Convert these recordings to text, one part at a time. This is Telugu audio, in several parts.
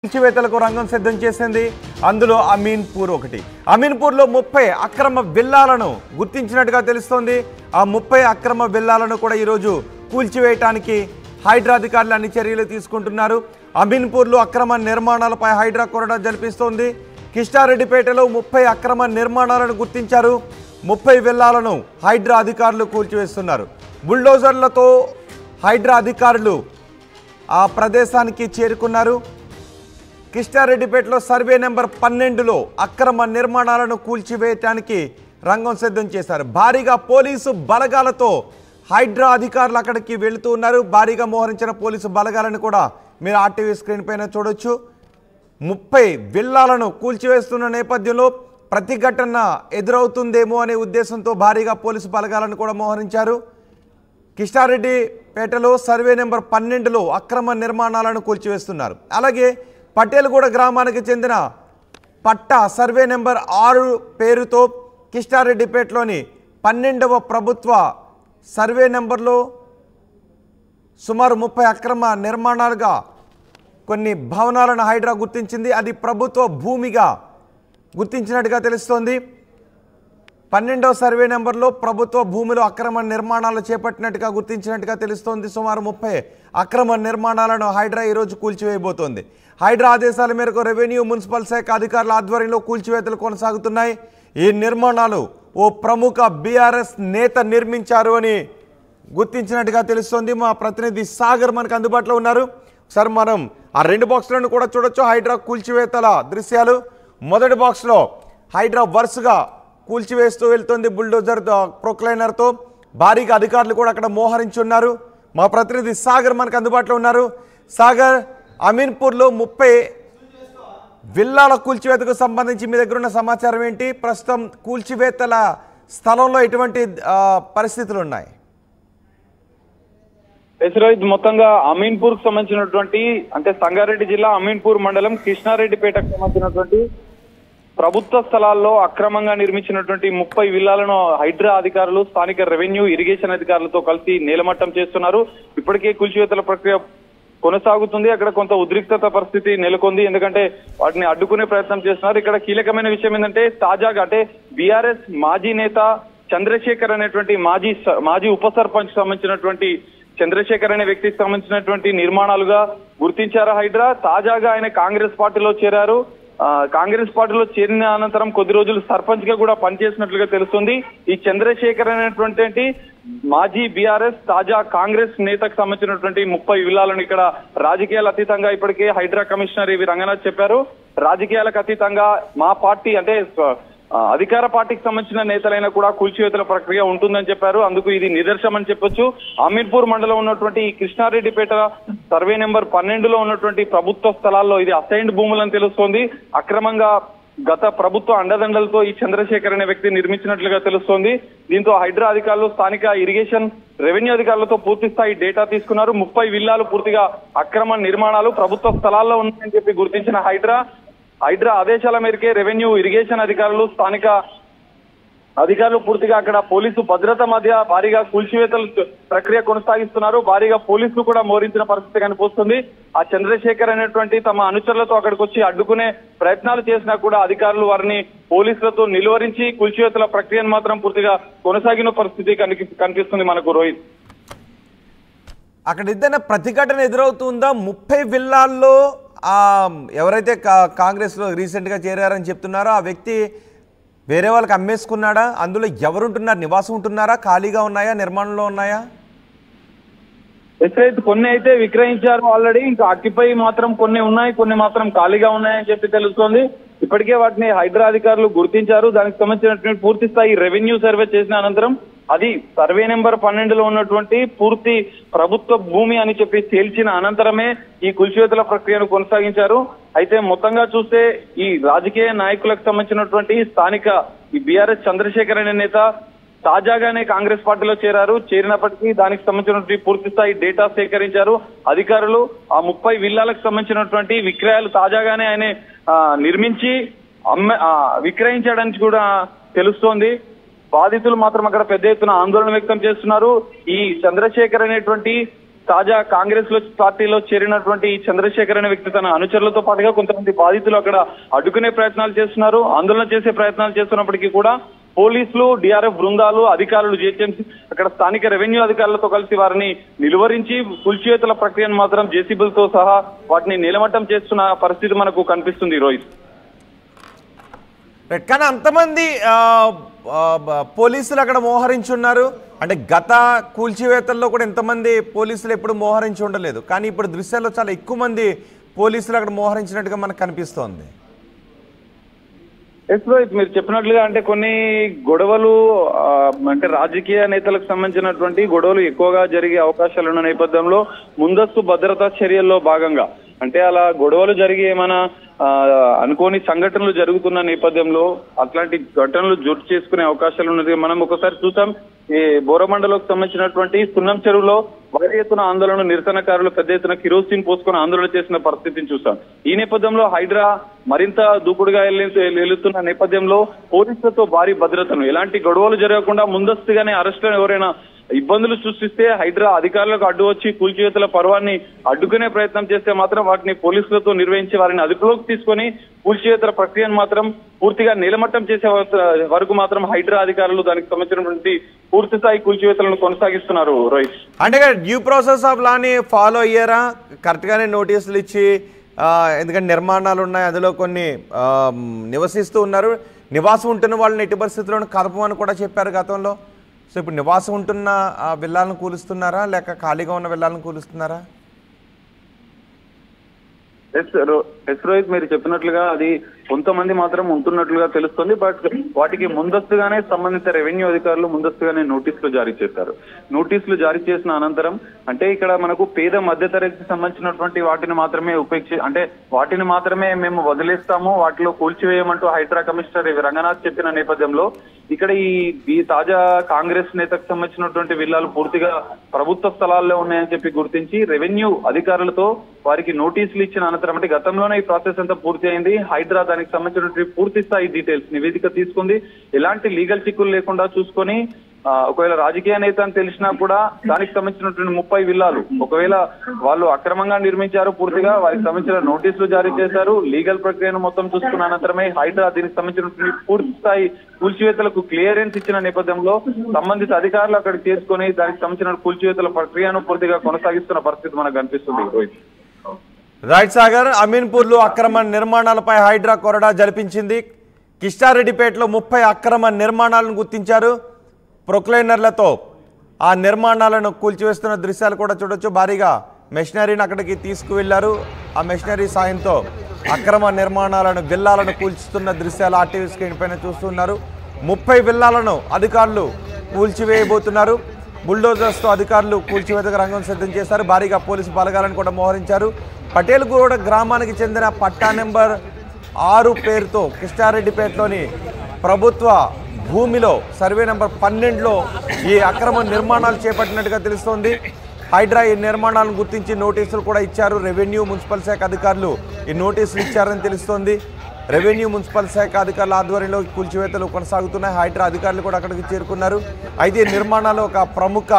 కూల్చివేతలకు రంగం సిద్ధం చేసింది. అందులో అమీన్పూర్ ఒకటి. అమీన్పూర్లో 30 అక్రమ విల్లాలను గుర్తించినట్టుగా తెలుస్తోంది. ఆ 30 అక్రమ విల్లాలను కూడా ఈరోజు కూల్చివేయటానికి హైడ్రా అధికారులు అన్ని చర్యలు తీసుకుంటున్నారు. అమీన్పూర్లో అక్రమ నిర్మాణాలపై హైడ్రా కొరడా జరిపిస్తోంది. కిష్టారెడ్డిపేటలో 30 అక్రమ నిర్మాణాలను గుర్తించారు. 30 విల్లాలను హైడ్రా అధికారులు కూల్చివేస్తున్నారు. బుల్డోజర్లతో హైడ్రా అధికారులు ఆ ప్రదేశానికి చేరుకున్నారు. కిష్టారెడ్డిపేటలో సర్వే నెంబర్ 12లో అక్రమ నిర్మాణాలను కూల్చివేయటానికి రంగం సిద్ధం చేశారు. భారీగా పోలీసు బలగాలతో హైడ్రా అధికారులు అక్కడికి వెళుతూ ఉన్నారు. భారీగా మోహరించిన పోలీసు బలగాలను కూడా మీరు ఆర్టీవీ స్క్రీన్ పైన చూడొచ్చు. 30 విల్లాలను కూల్చివేస్తున్న నేపథ్యంలో ప్రతిఘటన ఎదురవుతుందేమో అనే ఉద్దేశంతో భారీగా పోలీసు బలగాలను కూడా మోహరించారు. కిష్టారెడ్డిపేటలో సర్వే నెంబర్ 12లో అక్రమ నిర్మాణాలను కూల్చివేస్తున్నారు. అలాగే పటేల్గూడ గ్రామానికి చెందిన పట్టా సర్వే నెంబర్ 6 పేరుతో కిష్టారెడ్డిపేటలోని 12వ ప్రభుత్వ సర్వే నెంబర్లో సుమారు 30 అక్రమ నిర్మాణాలుగా కొన్ని భవనాలను హైడ్రా గుర్తించింది. అది ప్రభుత్వ భూమిగా గుర్తించినట్టుగా తెలుస్తోంది. 12వ సర్వే నెంబర్లో ప్రభుత్వ భూమిలో అక్రమ నిర్మాణాలు చేపట్టినట్టుగా గుర్తించినట్టుగా తెలుస్తోంది. సుమారు 30 అక్రమ నిర్మాణాలను హైడ్రా ఈరోజు కూల్చివేయబోతోంది. హైడ్రా ఆదేశాల మేరకు రెవెన్యూ మున్సిపల్ శాఖ అధికారుల ఆధ్వర్యంలో కూల్చివేతలు కొనసాగుతున్నాయి. ఈ నిర్మాణాలు ఓ ప్రముఖ బీఆర్ఎస్ నేత నిర్మించారు అని గుర్తించినట్టుగా తెలుస్తోంది. మా ప్రతినిధి సాగర్ మనకు అందుబాటులో ఉన్నారు. సార్, మనం ఆ 2 బాక్సులను కూడా చూడొచ్చు. హైడ్రా కూల్చివేతల దృశ్యాలు. మొదటి బాక్స్లో హైడ్రా వరుసగా కూల్చివేస్తూ వెళ్తుంది బుల్డోజర్ ప్రొక్లైనర్తో. భారీగా అధికారులు కూడా అక్కడ మోహరించి ఉన్నారు. మా ప్రతినిధి సాగర్ మనకు అందుబాటులో ఉన్నారు. సాగర్, అమీన్పూర్లో 30 విల్లాల కూల్చివేతకు సంబంధించి మీ దగ్గర ఉన్న సమాచారం ఏంటి? ప్రస్తుతం కూల్చివేతల స్థలంలో ఎటువంటి పరిస్థితులు ఉన్నాయి? రోహిత్, మొత్తంగా అమీన్పూర్ కు సంబంధించినటువంటి అంటే సంగారెడ్డి జిల్లా అమీన్పూర్ మండలం కృష్ణారెడ్డిపేటకు సంబంధించినటువంటి ప్రభుత్వ స్థలాల్లో అక్రమంగా నిర్మించినటువంటి 30 విల్లాలను హైడ్రా అధికారులు స్థానిక రెవెన్యూ ఇరిగేషన్ అధికారులతో కలిసి నేలమట్టం చేస్తున్నారు. ఇప్పటికే కూల్చివేతల ప్రక్రియ కొనసాగుతుంది. అక్కడ కొంత ఉద్రిక్తత పరిస్థితి నెలకొంది. ఎందుకంటే వాటిని అడ్డుకునే ప్రయత్నం చేస్తున్నారు. ఇక్కడ కీలకమైన విషయం ఏంటంటే తాజాగా అంటే బీఆర్ఎస్ మాజీ నేత చంద్రశేఖర్ అనేటువంటి మాజీ ఉప సర్పంచ్ సంబంధించినటువంటి చంద్రశేఖర్ అనే వ్యక్తికి సంబంధించినటువంటి నిర్మాణాలుగా గుర్తించారు హైడ్రా. తాజాగా ఆయన కాంగ్రెస్ పార్టీలో చేరారు. కాంగ్రెస్ పార్టీలో చేరిన అనంతరం కొద్ది రోజులు సర్పంచ్ గా కూడా పనిచేసినట్లుగా తెలుస్తుంది. ఈ చంద్రశేఖర్ అనేటువంటి మాజీ బీఆర్ఎస్ తాజా కాంగ్రెస్ నేతకు సంబంధించినటువంటి 30 విల్లాలను ఇక్కడ రాజకీయాలు అతీతంగా ఇప్పటికే హైడ్రా కమిషనర్ ఇవి రంగనాథ్ చెప్పారు. రాజకీయాలకు అతీతంగా మా పార్టీ అంటే అధికార పార్టీకి సంబంధించిన నేతలైనా కూడా కూల్చివేతల ప్రక్రియ ఉంటుందని చెప్పారు. అందుకు ఇది నిదర్శనం అని చెప్పొచ్చు. అమీన్పూర్ మండలం ఉన్నటువంటి కృష్ణారెడ్డిపేట సర్వే నెంబర్ 12లో ఉన్నటువంటి ప్రభుత్వ స్థలాల్లో ఇది అసైన్డ్ భూములని తెలుస్తోంది. అక్రమంగా గత ప్రభుత్వ అండదండలతో ఈ చంద్రశేఖర్ అనే వ్యక్తి నిర్మించినట్లుగా తెలుస్తోంది. దీంతో హైడ్రా అధికారులు స్థానిక ఇరిగేషన్ రెవెన్యూ అధికారులతో పూర్తి స్థాయి డేటా తీసుకున్నారు. 30 విల్లాలు పూర్తిగా అక్రమ నిర్మాణాలు ప్రభుత్వ స్థలాల్లో ఉన్నాయని చెప్పి గుర్తించిన హైడ్రా ఆదేశాల మేరకే రెవెన్యూ ఇరిగేషన్ అధికారులు స్థానిక అధికారులు పూర్తిగా అక్కడ పోలీసు భద్రత మధ్య భారీగా కూల్చివేతల ప్రక్రియ కొనసాగిస్తున్నారు. భారీగా పోలీసులు కూడా మోరించిన పరిస్థితి కనిపిస్తుంది. ఆ చంద్రశేఖర్ అనేటువంటి తమ అనుచరులతో అక్కడికి వచ్చి అడ్డుకునే ప్రయత్నాలు చేసినా కూడా అధికారులు వారిని పోలీసులతో నిలువరించి కూల్చివేతల ప్రక్రియను మాత్రం పూర్తిగా కొనసాగిన పరిస్థితి కనిపిస్తుంది మనకు. రోహిత్, అక్కడ ఏదైనా ప్రతిఘటన ఎదురవుతుందా? 30 విల్లాల్లో ఎవరైతే కాంగ్రెస్లో రీసెంట్గా చేరారని చెప్తున్నారో ఆ వ్యక్తి వేరే వాళ్ళకి అమ్మేసుకున్నాడా? అందులో ఎవరుంటున్నారు? నివాసం ఉంటున్నారా? ఖాళీగా ఉన్నాయా? నిర్మాణంలో ఉన్నాయా? కొన్ని అయితే విక్రయించారు ఆల్రెడీ. ఇంకా ఆక్యుపై మాత్రం కొన్ని ఉన్నాయి, కొన్ని మాత్రం ఖాళీగా ఉన్నాయని చెప్పి తెలుస్తోంది. ఇప్పటికే వాటిని హైడ్రా అధికారులు గుర్తించారు. దానికి సంబంధించినటువంటి పూర్తి స్థాయి రెవెన్యూ సర్వే చేసిన అనంతరం అది సర్వే నెంబర్ 12లో ఉన్నటువంటి పూర్తి ప్రభుత్వ భూమి అని చెప్పి తేల్చిన అనంతరమే ఈ కూల్చివేతల ప్రక్రియను కొనసాగించారు. అయితే మొత్తంగా చూస్తే ఈ రాజకీయ నాయకులకు సంబంధించినటువంటి స్థానిక ఈ బీఆర్ఎస్ చంద్రశేఖర్ అనే నేత తాజాగానే కాంగ్రెస్ పార్టీలో చేరినప్పటికీ దానికి సంబంధించినటువంటి పూర్తి స్థాయి డేటా సేకరించారు అధికారులు. ఆ 30 విల్లాలకు సంబంధించినటువంటి విక్రయాలు తాజాగానే ఆయన నిర్మించి విక్రయించడానికి కూడా తెలుస్తోంది. బాధితులు మాత్రం అక్కడ పెద్ద ఎత్తున ఆందోళన వ్యక్తం చేస్తున్నారు. ఈ చంద్రశేఖర్ అనేటువంటి తాజా కాంగ్రెస్ పార్టీలో చేరినటువంటి చంద్రశేఖర్ అనే వ్యక్తి తన అనుచరులతో పాటుగా కొంతమంది బాధితులు అక్కడ అడ్డుకునే ప్రయత్నాలు చేస్తున్నారు, ఆందోళన చేసే ప్రయత్నాలు చేస్తున్నప్పటికీ కూడా పోలీసులు, డిఆర్ఎఫ్ బృందాలు, అధికారులు, జిహెచ్ఎంసీ అక్కడ స్థానిక రెవెన్యూ అధికారులతో కలిసి వారిని నిలువరించి కూల్చివేతల ప్రక్రియను మాత్రం జేసీబీలతో సహా వాటిని నిలమట్టం చేస్తున్న పరిస్థితి మనకు కనిపిస్తుంది రోహిత్. కానీ అంతమంది పోలీసులు అక్కడ మోహరించి అంటే గత కూల్చివేతల్లో కూడా ఎంతమంది పోలీసులు ఎప్పుడు మోహరించి ఉండలేదు, కానీ ఇప్పుడు దృశ్యాల్లో చాలా ఎక్కువ మంది పోలీసులు అక్కడ మోహరించినట్టుగా మనకు కనిపిస్తోంది. ఎస్ రోహిత్, మీరు చెప్పినట్లుగా అంటే కొన్ని గొడవలు అంటే రాజకీయ నేతలకు సంబంధించినటువంటి గొడవలు ఎక్కువగా జరిగే అవకాశాలు ఉన్న నేపథ్యంలో ముందస్తు భద్రతా చర్యల్లో భాగంగా అంటే అలా గొడవలు జరిగి ఏమైనా అనుకోని సంఘటనలు జరుగుతున్న నేపథ్యంలో అట్లాంటి ఘటనలు జోటు చేసుకునే అవకాశాలు ఉన్నది. మనం ఒకసారి చూసాం, ఈ బోరమండలకు సంబంధించినటువంటి సున్నం చెరువులో భారీ ఎత్తున ఆందోళన, నిరసనకారులు పెద్ద ఎత్తున కిరోసిన్ పోసుకొని ఆందోళన చేసిన పరిస్థితిని చూసాం. ఈ నేపథ్యంలో హైడ్రా మరింత దూకుడుగా వెళ్తున్న నేపథ్యంలో పోలీసులతో భారీ భద్రతను, ఎలాంటి గొడవలు జరగకుండా ముందస్తుగానే అరెస్టులను ఎవరైనా ఇబ్బందులు సృష్టిస్తే హైడ్రా అధికారులకు అడ్డు వచ్చి కూల్చివేతల పర్వాన్ని అడ్డుకునే ప్రయత్నం చేస్తే మాత్రం వాటిని పోలీసులతో నిర్వహించి వారిని అదుపులోకి తీసుకొని కూల్చివేతల ప్రక్రియను మాత్రం పూర్తిగా నిలమట్టం చేసే వరకు మాత్రం హైడ్రా అధికారులు దానికి సంబంధించినటువంటి పూర్తి స్థాయి కూల్చివేతలను కొనసాగిస్తున్నారు రోహిత్. అంటే డ్యూ ప్రాసెస్ ఆఫ్ లాని ఫాలో అయ్యారా? కరెక్ట్ గానే నోటీసులు ఇచ్చి, ఎందుకంటే నిర్మాణాలు ఉన్నాయి, అందులో కొన్ని నివసిస్తూ ఉన్నారు, నివాసం ఉంటున్న వాళ్ళని ఎట్టి పరిస్థితుల్లోనూ కలపమని కూడా చెప్పారు గతంలో. సో ఇప్పుడు నివాసం ఉంటున్న విల్లాలను కూలుస్తున్నారా లేక ఖాళీగా ఉన్న విల్లాలను కూలుస్తున్నారా? ఎస్ రోహిత్, మీరు చెప్పినట్లుగా అది కొంతమంది మాత్రం ఉంటున్నట్లుగా తెలుస్తుంది. బట్ వాటికి ముందస్తుగానే సంబంధిత రెవెన్యూ అధికారులు ముందస్తుగానే నోటీసులు జారీ చేశారు. నోటీసులు జారీ చేసిన అనంతరం అంటే ఇక్కడ మనకు పేద మధ్యతరగతికి సంబంధించినటువంటి వాటిని మాత్రమే అంటే వాటిని మాత్రమే మేము వదిలేస్తాము, వాటిలో కూల్చివేయమంటూ హైడ్రా కమిషనర్ రంగనాథ్ చెప్పిన నేపథ్యంలో ఇక్కడ ఈ తాజా కాంగ్రెస్ నేతకు సంబంధించినటువంటి విల్లాలు పూర్తిగా ప్రభుత్వ స్థలాల్లో ఉన్నాయని చెప్పి గుర్తించి రెవెన్యూ అధికారులతో వారికి నోటీసులు ఇచ్చిన అనంతరం అంటే గతంలోనే ఈ ప్రాసెస్ అంతా పూర్తి అయింది. హైడ్రా దానికి సంబంధించినటువంటి పూర్తి స్థాయి డీటెయిల్స్ నివేదిక తీసుకుంది. ఎలాంటి లీగల్ చిక్కులు లేకుండా చూసుకొని ఒకవేళ రాజకీయ నేత అని తెలిసినా కూడా దానికి సంబంధించినటువంటి 30 విల్లాలు ఒకవేళ వాళ్ళు అక్రమంగా నిర్మించారు, పూర్తిగా వారికి సంబంధించిన నోటీసులు జారీ చేశారు. లీగల్ ప్రక్రియను మొత్తం చూసుకున్న అనంతరమే హైడ్రా దీనికి సంబంధించినటువంటి పూర్తి స్థాయి కూల్చివేతలకు క్లియరెన్స్ ఇచ్చిన నేపథ్యంలో సంబంధిత అధికారులు అక్కడికి చేసుకుని దానికి సంబంధించిన కూల్చివేతల ప్రక్రియను పూర్తిగా కొనసాగిస్తున్న పరిస్థితి మనకు కనిపిస్తుంది రోహిత్. రైట్ సాగర్, అమీన్పూర్లో అక్రమ నిర్మాణాలపై హైడ్రా కొరడా జరిపించింది. కిష్టారెడ్డిపేటలో 30 అక్రమ నిర్మాణాలను గుర్తించారు. ప్రొక్లైనర్లతో ఆ నిర్మాణాలను కూల్చివేస్తున్న దృశ్యాలు కూడా చూడొచ్చు. భారీగా మెషినరీని అక్కడికి తీసుకువెళ్లారు. ఆ మెషినరీ సాయంతో అక్రమ నిర్మాణాలను, విల్లాలను కూల్చుతున్న దృశ్యాలు ఆర్టీవీ స్క్రీన్ పైన చూస్తున్నారు. 30 విల్లాలను అధికారులు కూల్చివేయబోతున్నారు. బుల్డోజర్స్తో అధికారులు కూల్చివేతకు రంగం సిద్ధం చేశారు. భారీగా పోలీసు బలగాలను కూడా మోహరించారు. పటేల్గూడ గ్రామానికి చెందిన పట్టా నెంబర్ 6 పేరుతో కిష్టారెడ్డిపేటలోని ప్రభుత్వ భూమిలో సర్వే నెంబర్ 12లో ఈ అక్రమ నిర్మాణాలు చేపట్టినట్టుగా తెలుస్తోంది. హైడ్రా ఈ నిర్మాణాలను గుర్తించి నోటీసులు కూడా ఇచ్చారు. రెవెన్యూ, మున్సిపల్ శాఖ అధికారులు ఈ నోటీసులు ఇచ్చారని తెలుస్తోంది. రెవెన్యూ, మున్సిపల్ శాఖ అధికారుల ఆధ్వర్యంలో కూల్చివేతలు కొనసాగుతున్నాయి. హైడ్రా అధికారులు కూడా అక్కడికి చేరుకున్నారు. అయితే నిర్మాణాలు ఒక ప్రముఖ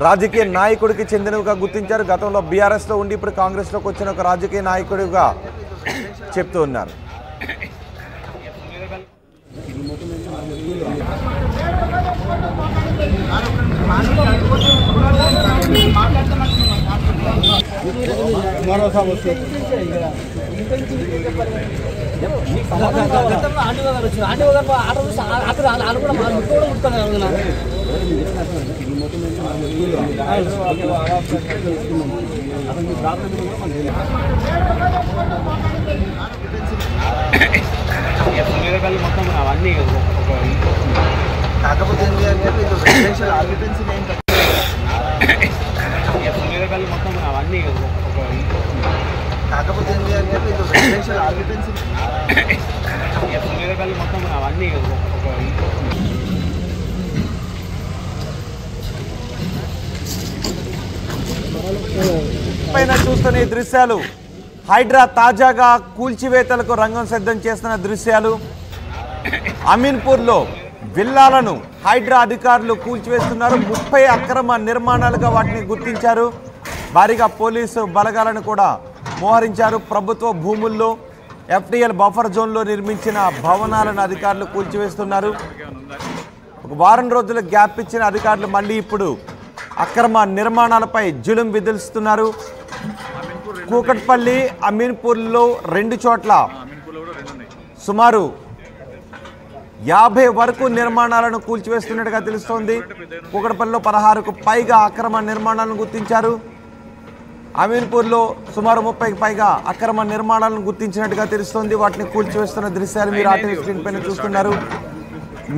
రాజకీయ నాయకుడికి చెందినవిగా గుర్తించారు. గతంలో బీఆర్ఎస్లో ఉండి ఇప్పుడు కాంగ్రెస్లోకి వచ్చిన ఒక రాజకీయ నాయకుడిగా చెప్తూ ఉన్నారు. మొత్తం అవన్నీ కాకపోతే మొత్తం అవన్నీ కాకపోతే మొత్తం అవన్నీ పైన చూస్తున్న ఈ దృశ్యాలు హైడ్రా తాజాగా కూల్చివేతలకు రంగం సిద్ధం చేస్తున్న దృశ్యాలు. అమీన్పూర్లో విల్లాలను హైడ్రా అధికారులు కూల్చివేస్తున్నారు. 30 అక్రమ నిర్మాణాలుగా వాటిని గుర్తించారు. భారీగా పోలీసు బలగాలను కూడా మోహరించారు. ప్రభుత్వ భూముల్లో FTL బఫర్ జోన్లో నిర్మించిన భవనాలను అధికారులు కూల్చివేస్తున్నారు. ఒక వారం రోజుల గ్యాప్ ఇచ్చిన అధికారులు మళ్ళీ ఇప్పుడు అక్రమ నిర్మాణాలపై జులుం విధిస్తున్నారు. కూకట్పల్లి, అమీన్పూర్లో 2 చోట్ల సుమారు 50 వరకు నిర్మాణాలను కూల్చివేస్తున్నట్టుగా తెలుస్తోంది. కూకట్పల్లిలో 16కు పైగా అక్రమ నిర్మాణాలను గుర్తించారు. అమీన్పూర్లో సుమారు 30కి పైగా అక్రమ నిర్మాణాలను గుర్తించినట్టుగా తెలుస్తోంది. వాటిని కూల్చివేస్తున్న దృశ్యాలు మీరు ఆర్టీవీ స్క్రీన్ పైన చూస్తున్నారు.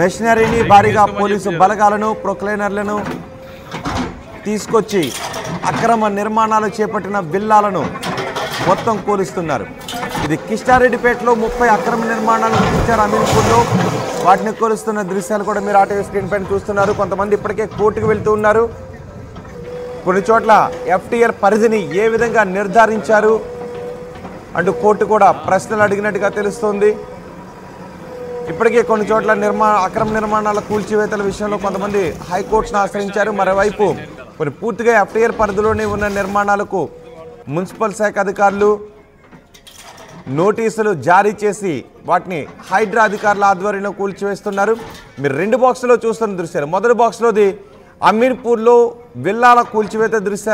మెషినరీని, భారీగా పోలీసు బలగాలను, ప్రొక్లైనర్లను తీసుకొచ్చి అక్రమ నిర్మాణాలు చేపట్టిన విల్లాలను మొత్తం కూలుస్తున్నారు. ఇది కిష్టారెడ్డిపేటలో 30 అక్రమ నిర్మాణాలు గుర్తించారు. అమీన్పూర్లో వాటిని కూలుస్తున్న దృశ్యాలు కూడా మీరు ఆర్టీవీ స్క్రీన్ పైన చూస్తున్నారు. కొంతమంది ఇప్పటికే కోర్టుకు వెళ్తూ ఉన్నారు. కొన్ని చోట్ల FTL పరిధిని ఏ విధంగా నిర్ధారించారు అంటూ కోర్టు కూడా ప్రశ్నలు అడిగినట్టుగా తెలుస్తోంది. ఇప్పటికే కొన్ని చోట్ల అక్రమ నిర్మాణాల కూల్చివేతల విషయంలో కొంతమంది హైకోర్టును ఆశ్రయించారు. మరోవైపు కొన్ని పూర్తిగా FTL పరిధిలోనే ఉన్న నిర్మాణాలకు మున్సిపల్ శాఖ అధికారులు నోటీసులు జారీ చేసి వాటిని హైడ్రా అధికారుల ఆధ్వర్యంలో కూల్చివేస్తున్నారు. మీరు 2 బాక్సులో చూస్తున్న దృశ్యాలు. మొదటి బాక్స్లోది అమీన్పూర్లో విల్లాల కూల్చివేత దృశ్యాలు.